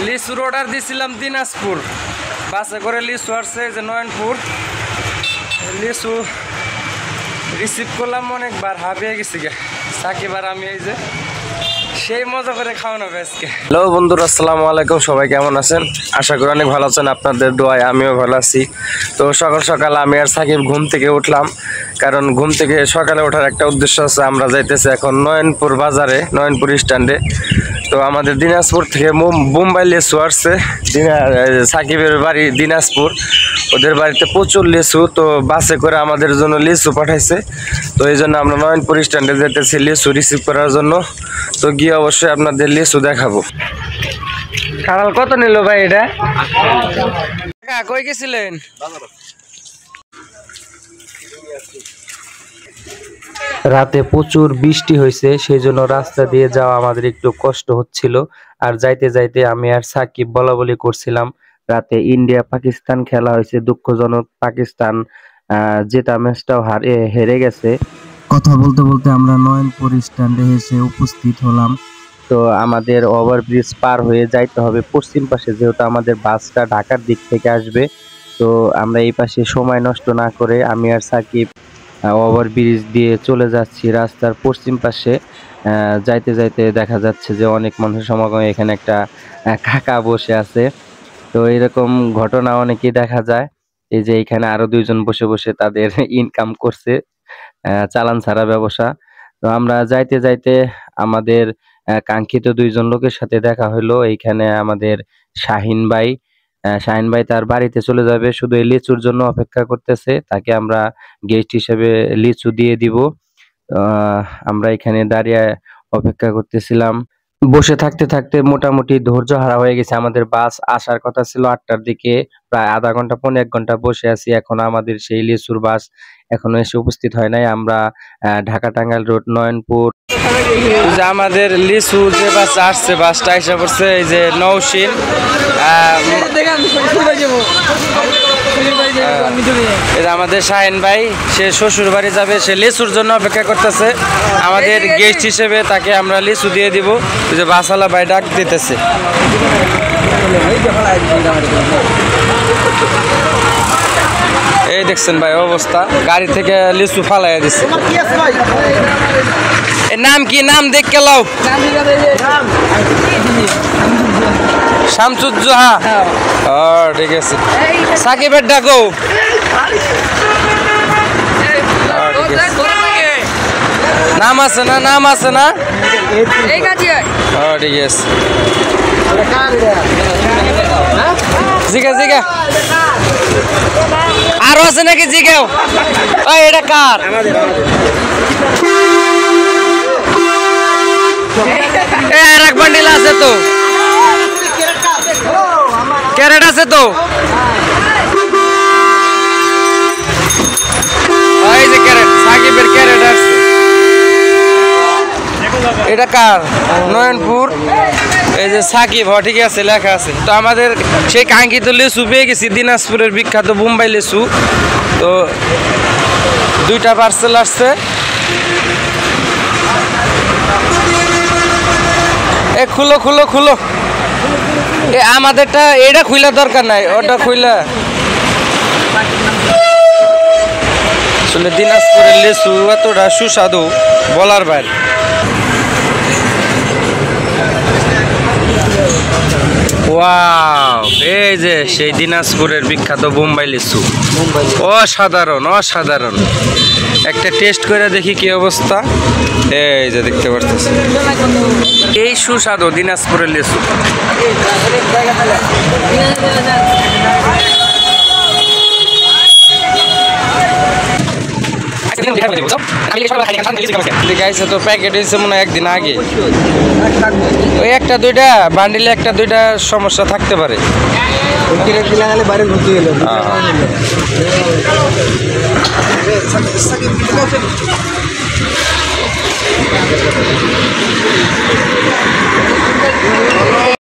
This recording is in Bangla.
লিচুর অর্ডার দিয়েছিলাম দিনাজপুর, বাসে করে লিচু আসছে যে নয়নপুর। লিচু রিসিভ করলাম অনেকবার, হাবিয়ে গেছি গে সাকিব আর আমি। এই যে সেই মজা করে খাওয়ানো আজকে। হ্যালো বন্ধুরা, আসসালামু আলাইকুম। সবাই কেমন আছেন? আশা করি অনেক ভালো আছেন, আপনাদের দোয়ায় আমিও ভালো আছি। তো সকাল সকাল আমি আর সাকিব ঘুম থেকে উঠলাম, কারণ ঘুম থেকে সকালে ওঠার একটা উদ্দেশ্য আছে। আমরা যাইতেছি এখন নয়নপুর বাজারে, নয়নপুর স্ট্যান্ডে। তো আমাদের দিনাজপুর থেকে মুম্বাই লিচু আসছে। সাকিবের বাড়ি দিনাজপুর, ওদের বাড়িতে প্রচুর লিচু। তো বাসে করে আমাদের জন্য লিচু পাঠাইছে। তো এই জন্য আমরা নয়নপুর স্ট্যান্ডে যেতেছি লিচু রিসিভ করার জন্য। তো গিয়ে অবশ্যই আপনাদের লিচু দেখাবো। কাঁঠাল কত নিল ভাই এটা? কই গেছিলেন? রাতে প্রচুর বৃষ্টি হয়েছে, সেই জন্য রাস্তা দিয়ে যাওয়া আমাদের একটু কষ্ট হচ্ছিল। আর যাইতে যাইতে আমি আর সাকিব বলা বলি করছিলাম, রাতে ইন্ডিয়া পাকিস্তান খেলা হয়েছে, দুঃখজনক পাকিস্তান জেতা ম্যাচটাও হেরে গেছে। কথা বলতে বলতে আমরা নয়নপুর স্ট্যান্ডে এসে উপস্থিত হলাম। তো আমাদের ওভারব্রিজ পার হয়ে যাইতে হবে পশ্চিম পাশে, যেহেতু আমাদের বাসটা ঢাকার দিক থেকে আসবে। তো আমরা এই পাশে সময় নষ্ট না করে আমি আর সাকিব ওভারব্রিজ দিয়ে চলে যাচ্ছি রাস্তার পশ্চিম পাশে। যাইতে যাইতে দেখা যাচ্ছে যে অনেক মানুষের সমাগম, এখানে একটা কাকা বসে আছে। তো এরকম ঘটনা অনেকেই দেখা যায়। এই যে এখানে আরো দুইজন বসে বসে তাদের ইনকাম করছে, চালান ছাড়া ব্যবসা। তো আমরা যাইতে যাইতে আমাদের কাঙ্ক্ষিত দুইজন লোকের সাথে দেখা হলো। এইখানে আমাদের শাহিন ভাই তার বাড়িতে চলে যাবে, শুধু এই লিচুর জন্য অপেক্ষা করতেছে। তাকে আমরা গেস্ট হিসেবে লিচু দিয়ে দিব। আমরা এখানে দাঁড়িয়ে অপেক্ষা করতেছিলাম। বসে থাকতে থাকতে মোটামুটি ধৈর্য হারা হয়ে গেছে। আমাদের বাস আসার কথা ছিল 8টার দিকে, প্রায় আধা ঘন্টা পৌনে 1 ঘন্টা বসে আছি। এখন আমাদের সেই লিচুর বাস এখনো এসে উপস্থিত হয় নাই। আমরা ঢাকা টাঙ্গাইল রোড নয়নপুর, যে আমাদের লিচু যে বাস আসছে, বাসটা এসে পড়ছে এই যে নৌশিন। আমাদের শাহিন ভাই, সে শ্বশুর বাড়ি যাবে, সে লিচুর জন্য অপেক্ষা করতেছে। আমাদের গেস্ট হিসেবে তাকে আমরা লিচু দিয়ে দিব। যে বাসওয়ালা ভাই ডাক দিতেছে। এই দেখছেন ভাই অবস্থা, গাড়ি থেকে লিচু ফালাই দিচ্ছে। নাম কি? নাম দেখ কে লাও? শামসুজ্জোহা। ঠিক আছে, সাকিবের ডাকো। নাম আছে না? নাম আছে না? ঠিক আছে, জিগা জিগা আরো আছে নাকি? জিগাও। এটা কার? আর এক বান্ডিল আছে তো, ক্যারেট আছে তো। এই যে ক্যারেট, সাকিবের ক্যারেট আছে। এটা কার? নয়নপুর। এই যে সাকিব, ঠিক আছে, লেখা আছে। তো আমাদের সেই কাঙ্ক্ষিত লিচু পেয়ে গেছি, দিনাজপুরের বিখ্যাত মুম্বাই লিচু। তো 2টা পার্সেল আসছে। এ খুলো খুলো খুলো। আমাদেরটা এটা খুইলা দরকার নাই, ওটা খুইলা। আসলে দিনাজপুরের লিচু এতটা সুস্বাদু বলার বাইরে। ওয়াও, এই যে সেই দিনাজপুরের বিখ্যাত মুম্বাই লিচু। অসাধারণ অসাধারণ। একটা টেস্ট করে দেখি কি অবস্থা। এই যে দেখতে পারতেছি, এই সুস্বাদু দিনাজপুরের লিচু। তো প্যাকেট হয়েছে মনে হয় 1 দিন আগে। ওই 1টা 2টা বান্ডিলে 1টা 2টা সমস্যা থাকতে পারে।